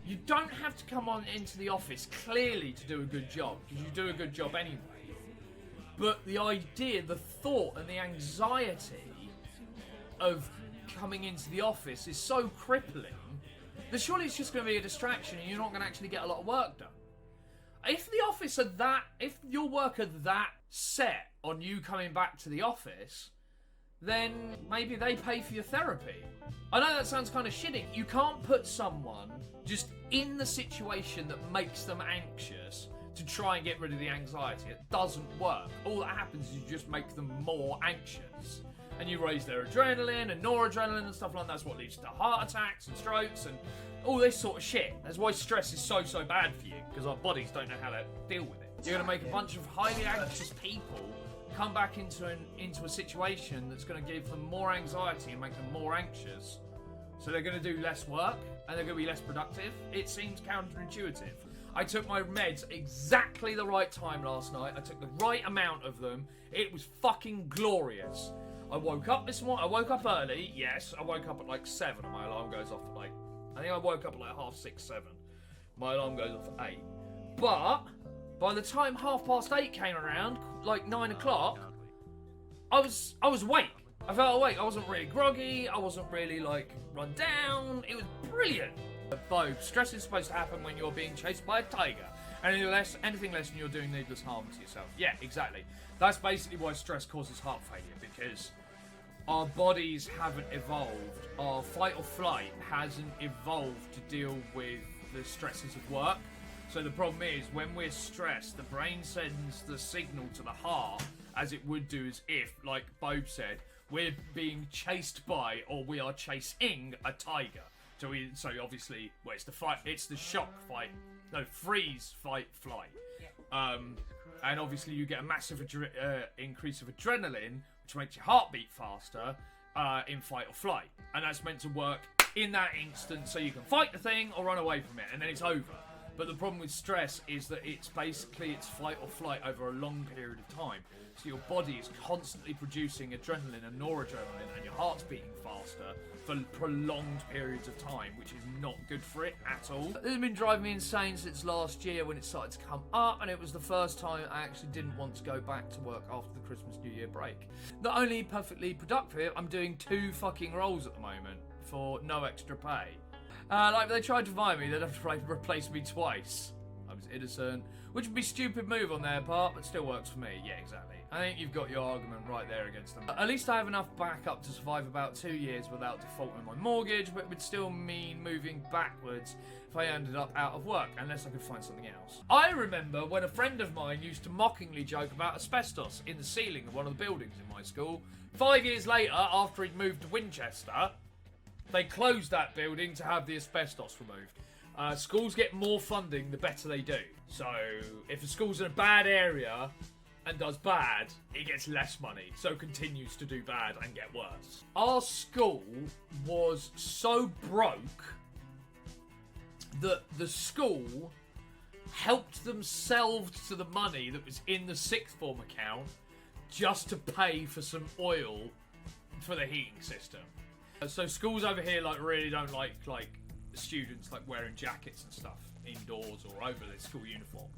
You don't have to come on into the office clearly to do a good job, because you do a good job anyway. But the idea, the thought and the anxiety of coming into the office is so crippling that surely it's just going to be a distraction and you're not going to actually get a lot of work done. If your work are that set on you coming back to the office, then maybe they pay for your therapy. I know that sounds kind of shitty. You can't put someone just in the situation that makes them anxious to try and get rid of the anxiety. It doesn't work. All that happens is you just make them more anxious. And you raise their adrenaline and noradrenaline and stuff like that. That's what leads to heart attacks and strokes and all this sort of shit. That's why stress is so bad for you, because our bodies don't know how to deal with it. You're going to make a bunch of highly anxious people come back into a situation that's going to give them more anxiety and make them more anxious. So they're going to do less work and they're going to be less productive. It seems counterintuitive. I took my meds exactly the right time last night. I took the right amount of them. It was fucking glorious. I woke up this morning. I woke up early. Yes, I woke up at like 7 and my alarm goes off at like... I think I woke up at like 6:30, 7. My alarm goes off at 8. But by the time 8:30 came around, like 9 o'clock, I was awake. I felt awake. I wasn't really groggy. I wasn't really like run down. It was brilliant. Bo, stress is supposed to happen when you're being chased by a tiger. Anything less than you're doing needless harm to yourself. Yeah, exactly. That's basically why stress causes heart failure, because our bodies haven't evolved. Our fight or flight hasn't evolved to deal with the stresses of work. So the problem is, when we're stressed, the brain sends the signal to the heart, as it would do as if, like Bob said, we're being chased by, or we are chasing a tiger. So obviously, well, it's the shock fight, no, freeze, fight, flight. And obviously you get a massive increase of adrenaline, which makes your heart beat faster in fight or flight. And that's meant to work in that instant so you can fight the thing or run away from it, and then it's over. But the problem with stress is that it's fight or flight over a long period of time. So your body is constantly producing adrenaline and noradrenaline, and your heart's beating faster for prolonged periods of time, which is not good for it at all. This has been driving me insane since last year when it started to come up, and it was the first time I actually didn't want to go back to work after the Christmas New Year break. Not only perfectly productive, I'm doing 2 fucking roles at the moment for no extra pay. Like, if they tried to fire me, they'd have to replace me twice. I was innocent, which would be a stupid move on their part, but still works for me. Yeah, exactly. I think you've got your argument right there against them. At least I have enough backup to survive about 2 years without defaulting my mortgage, but it would still mean moving backwards if I ended up out of work, unless I could find something else. I remember when a friend of mine used to mockingly joke about asbestos in the ceiling of one of the buildings in my school. 5 years later, after he'd moved to Winchester, they closed that building to have the asbestos removed. Schools get more funding the better they do. So if a school's in a bad area and does bad, it gets less money, so continues to do bad and get worse. Our school was so broke that the school helped themselves to the money that was in the sixth form account just to pay for some oil for the heating system. So schools over here really don't like students wearing jackets and stuff indoors or over their school uniform.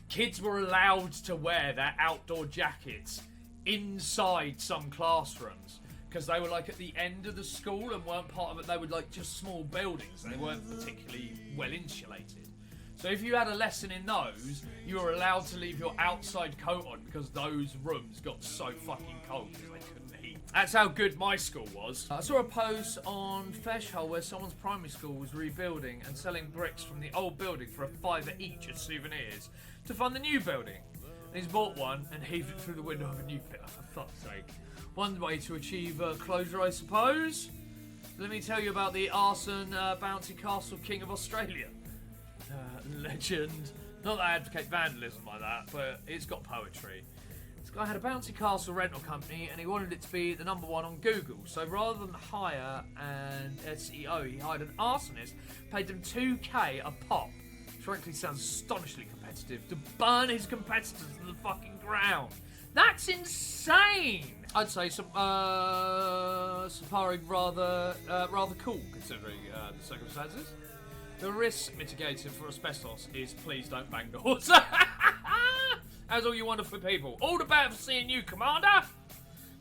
Kids were allowed to wear their outdoor jackets inside some classrooms because they were at the end of the school and weren't part of it. They were just small buildings and they weren't particularly well insulated. So if you had a lesson in those, you were allowed to leave your outside coat on because those rooms got so fucking cold because they couldn't heat. That's how good my school was. I saw a post on Feshhull where someone's primary school was rebuilding and selling bricks from the old building for $5 each as souvenirs to fund the new building. And he's bought one and heaved it through the window of a new fit. For fuck's sake. One way to achieve closure, I suppose. Let me tell you about the arson bouncy castle king of Australia. Legend. Not that I advocate vandalism like that, but it's got poetry. This guy had a bouncy castle rental company and he wanted it to be the #1 on Google. So rather than hire an SEO, he hired an arsonist, paid them $2k a pop. Frankly, sounds astonishingly competitive, to burn his competitors to the fucking ground. That's insane! I'd say Safaring rather cool considering the circumstances. The risk mitigator for asbestos is please don't bang doors. That's all you wonderful people. All the better for seeing you, Commander.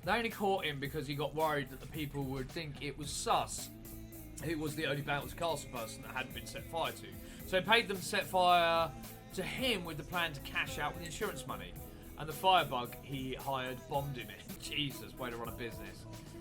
They only caught him because he got worried that the people would think it was sus. He was the only Battles Castle person that hadn't been set fire to. So he paid them to set fire to him with the plan to cash out with insurance money. And the firebug he hired bombed him in. Jesus, way to run a business.